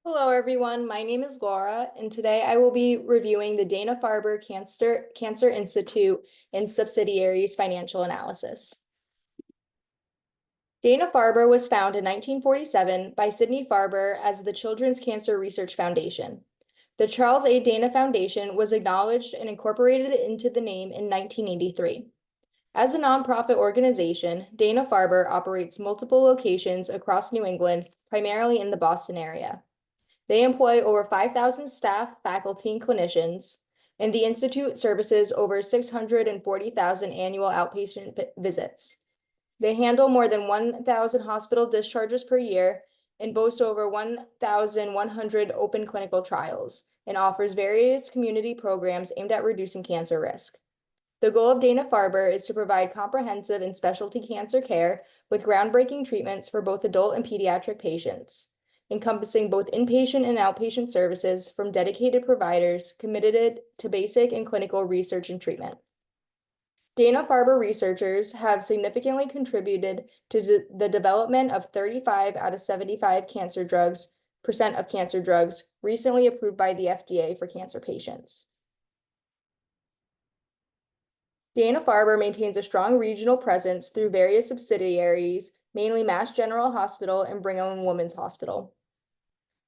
Hello, everyone. My name is Laura, and today I will be reviewing the Dana-Farber Cancer Institute and Subsidiaries Financial Analysis. Dana-Farber was founded in 1947 by Sidney Farber as the Children's Cancer Research Foundation. The Charles A. Dana Foundation was acknowledged and incorporated into the name in 1983. As a nonprofit organization, Dana-Farber operates multiple locations across New England, primarily in the Boston area. They employ over 5,000 staff, faculty, and clinicians, and the Institute services over 640,000 annual outpatient visits. They handle more than 1,000 hospital discharges per year and boast over 1,100 open clinical trials and offers various community programs aimed at reducing cancer risk. The goal of Dana-Farber is to provide comprehensive and specialty cancer care with groundbreaking treatments for both adult and pediatric patients, encompassing both inpatient and outpatient services from dedicated providers committed to basic and clinical research and treatment. Dana-Farber researchers have significantly contributed to the development of 35 out of 75 percent of cancer drugs recently approved by the FDA for cancer patients. Dana-Farber maintains a strong regional presence through various subsidiaries, mainly Mass General Hospital and Brigham and Women's Hospital.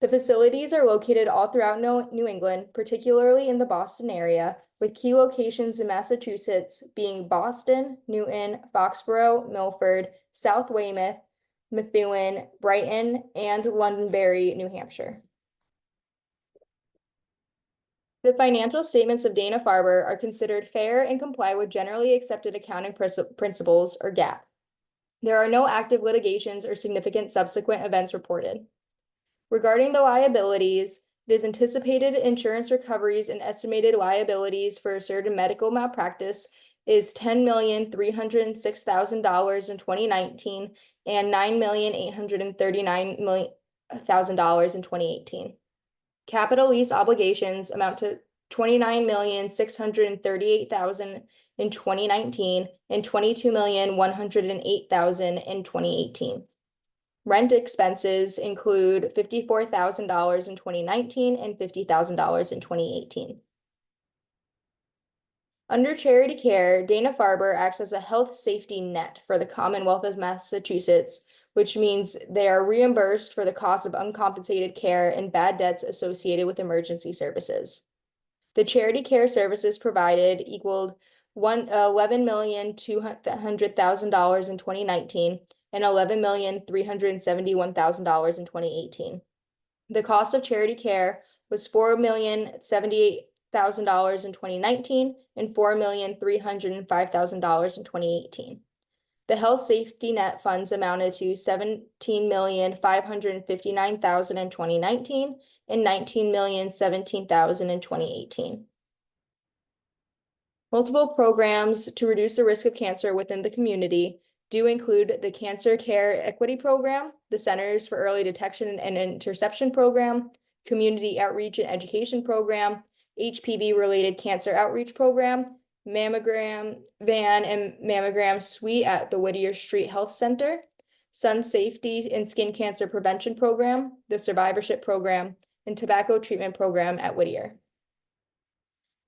The facilities are located all throughout New England, particularly in the Boston area, with key locations in Massachusetts being Boston, Newton, Foxborough, Milford, South Weymouth, Methuen, Brighton, and Londonderry, New Hampshire. The financial statements of Dana-Farber are considered fair and comply with generally accepted accounting principles, or GAAP. There are no active litigations or significant subsequent events reported. Regarding the liabilities, it is anticipated insurance recoveries and estimated liabilities for certain medical malpractice is $10,306,000 in 2019 and $9,839,000 in 2018. Capital lease obligations amount to $29,638,000 in 2019 and $22,108,000 in 2018. Rent expenses include $54,000 in 2019 and $50,000 in 2018. Under charity care, Dana-Farber acts as a health safety net for the Commonwealth of Massachusetts, which means they are reimbursed for the cost of uncompensated care and bad debts associated with emergency services. The charity care services provided equaled $11,200,000 in 2019 and $11,371,000 in 2018. The cost of charity care was $4,078,000 in 2019 and $4,305,000 in 2018. The health safety net funds amounted to $17,559,000 in 2019 and $19,017,000 in 2018. Multiple programs to reduce the risk of cancer within the community do include the Cancer Care Equity Program, the Centers for Early Detection and Interception Program, Community Outreach and Education Program, HPV-related Cancer Outreach Program, mammogram van and mammogram suite at the Whittier Street Health Center, Sun Safety and Skin Cancer Prevention Program, the Survivorship Program, and Tobacco Treatment Program at Whittier.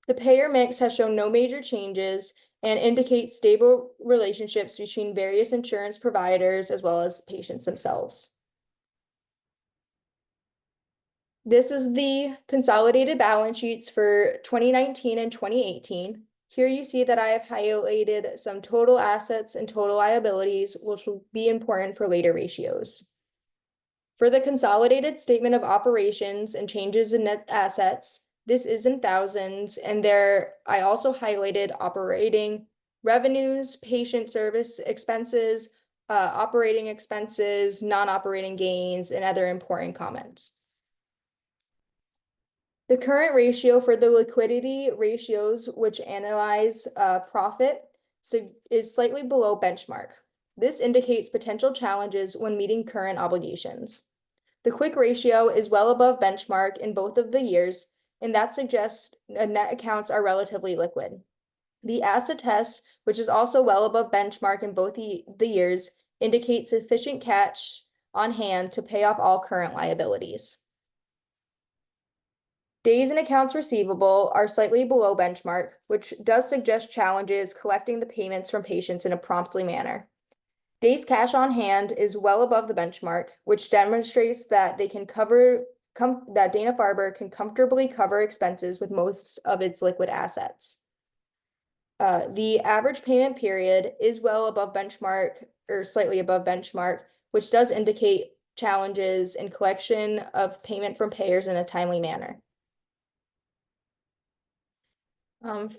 The payer mix has shown no major changes and indicates stable relationships between various insurance providers as well as patients themselves. This is the consolidated balance sheets for 2019 and 2018. Here you see that I have highlighted some total assets and total liabilities, which will be important for later ratios. For the consolidated statement of operations and changes in net assets, this is in thousands, and there I also highlighted operating revenues, patient service expenses, operating expenses, non-operating gains, and other important comments. The current ratio for the liquidity ratios, which analyze profit, is slightly below benchmark. This indicates potential challenges when meeting current obligations. The quick ratio is well above benchmark in both of the years, and that suggests net accounts are relatively liquid. The asset test, which is also well above benchmark in both the years, indicates sufficient cash on hand to pay off all current liabilities. Days in accounts receivable are slightly below benchmark, which does suggest challenges collecting the payments from patients in a promptly manner. Days cash on hand is well above the benchmark, which demonstrates that that Dana-Farber can comfortably cover expenses with most of its liquid assets. The average payment period is well above benchmark or slightly above benchmark, which does indicate challenges in collection of payment from payers in a timely manner.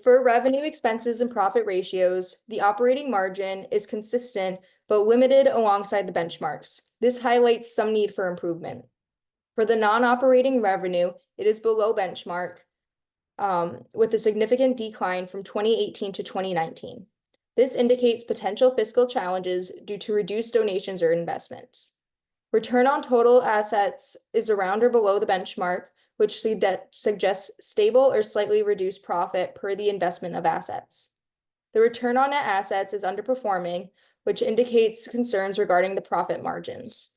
For revenue, expenses, and profit ratios, the operating margin is consistent but limited alongside the benchmarks. This highlights some need for improvement. For the non-operating revenue, it is below benchmark, with a significant decline from 2018 to 2019. This indicates potential fiscal challenges due to reduced donations or investments. Return on total assets is around or below the benchmark, which suggests stable or slightly reduced profit per the investment of assets. The return on net assets is underperforming, which indicates concerns regarding the profit margins.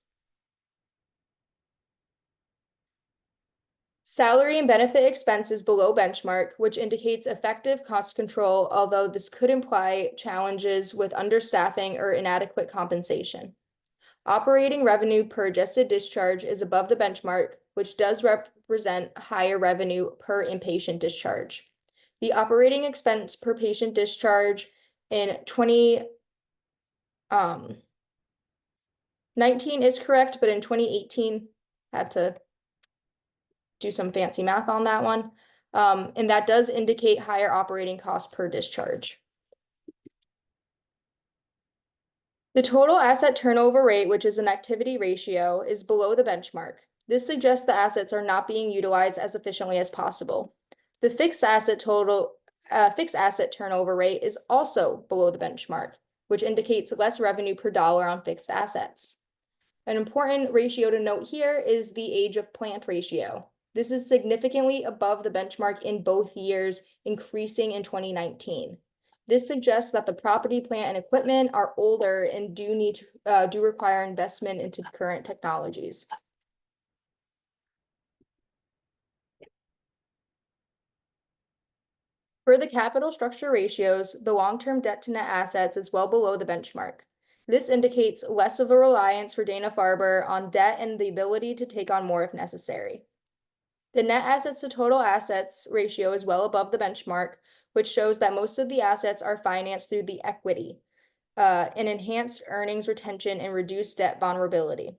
Salary and benefit expenses below benchmark, which indicates effective cost control, although this could imply challenges with understaffing or inadequate compensation. Operating revenue per adjusted discharge is above the benchmark, which does represent higher revenue per inpatient discharge. The operating expense per patient discharge in 2019 is correct, but in 2018, had to do some fancy math on that one. And that does indicate higher operating costs per discharge. The total asset turnover rate, which is an activity ratio, is below the benchmark. This suggests the assets are not being utilized as efficiently as possible. The fixed asset turnover rate is also below the benchmark, which indicates less revenue per dollar on fixed assets. An important ratio to note here is the age of plant ratio. This is significantly above the benchmark in both years, increasing in 2019. This suggests that the property, plant, and equipment are older and do require investment into current technologies. For the capital structure ratios, the long-term debt to net assets is well below the benchmark. This indicates less of a reliance for Dana-Farber on debt and the ability to take on more if necessary. The net assets to total assets ratio is well above the benchmark, which shows that most of the assets are financed through the equity, and enhanced earnings retention and reduced debt vulnerability.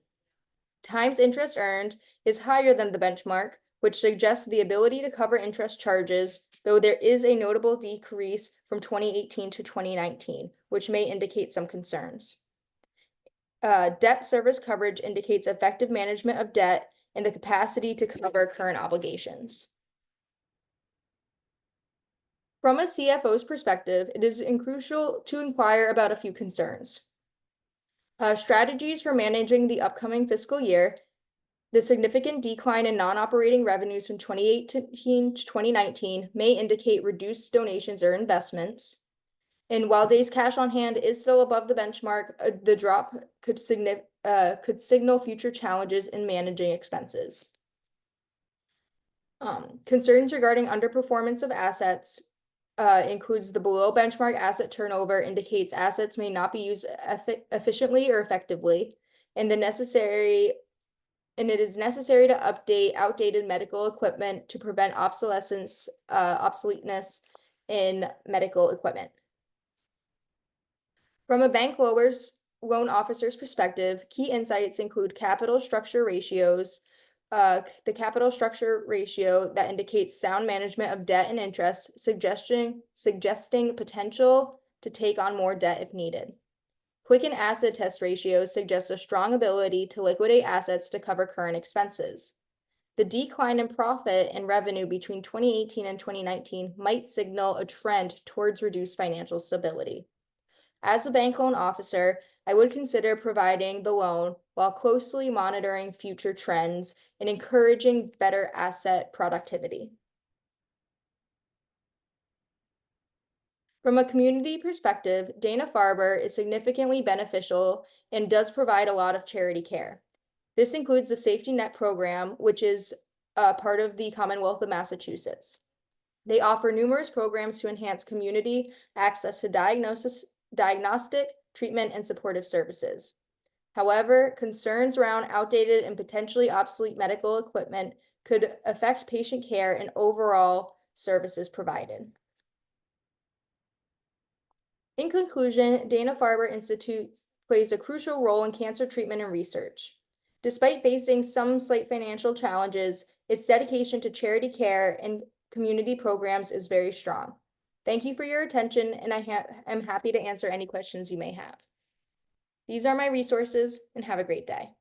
Times interest earned is higher than the benchmark, which suggests the ability to cover interest charges, though there is a notable decrease from 2018 to 2019, which may indicate some concerns. Debt service coverage indicates effective management of debt and the capacity to cover current obligations. From a CFO's perspective, it is crucial to inquire about a few concerns. Strategies for managing the upcoming fiscal year, the significant decline in non-operating revenues from 2018 to 2019 may indicate reduced donations or investments. And while days cash on hand is still above the benchmark, the drop could signal future challenges in managing expenses. Concerns regarding underperformance of assets includes the below benchmark asset turnover indicates assets may not be used efficiently or effectively, and it is necessary to update outdated medical equipment to prevent obsolescence, obsoleteness in medical equipment. From a bank loan officer's perspective, key insights include capital structure ratios, the capital structure ratio that indicates sound management of debt and interest, suggesting potential to take on more debt if needed. Quicken asset test ratios suggest a strong ability to liquidate assets to cover current expenses. The decline in profit and revenue between 2018 and 2019 might signal a trend towards reduced financial stability. As a bank loan officer, I would consider providing the loan while closely monitoring future trends and encouraging better asset productivity. From a community perspective, Dana-Farber is significantly beneficial and does provide a lot of charity care. This includes the safety net program, which is part of the Commonwealth of Massachusetts. They offer numerous programs to enhance community access to diagnostic, treatment, and supportive services. However, concerns around outdated and potentially obsolete medical equipment could affect patient care and overall services provided. In conclusion, Dana-Farber Institute plays a crucial role in cancer treatment and research. Despite facing some slight financial challenges, its dedication to charity care and community programs is very strong. Thank you for your attention, and I am happy to answer any questions you may have. These are my resources, and have a great day.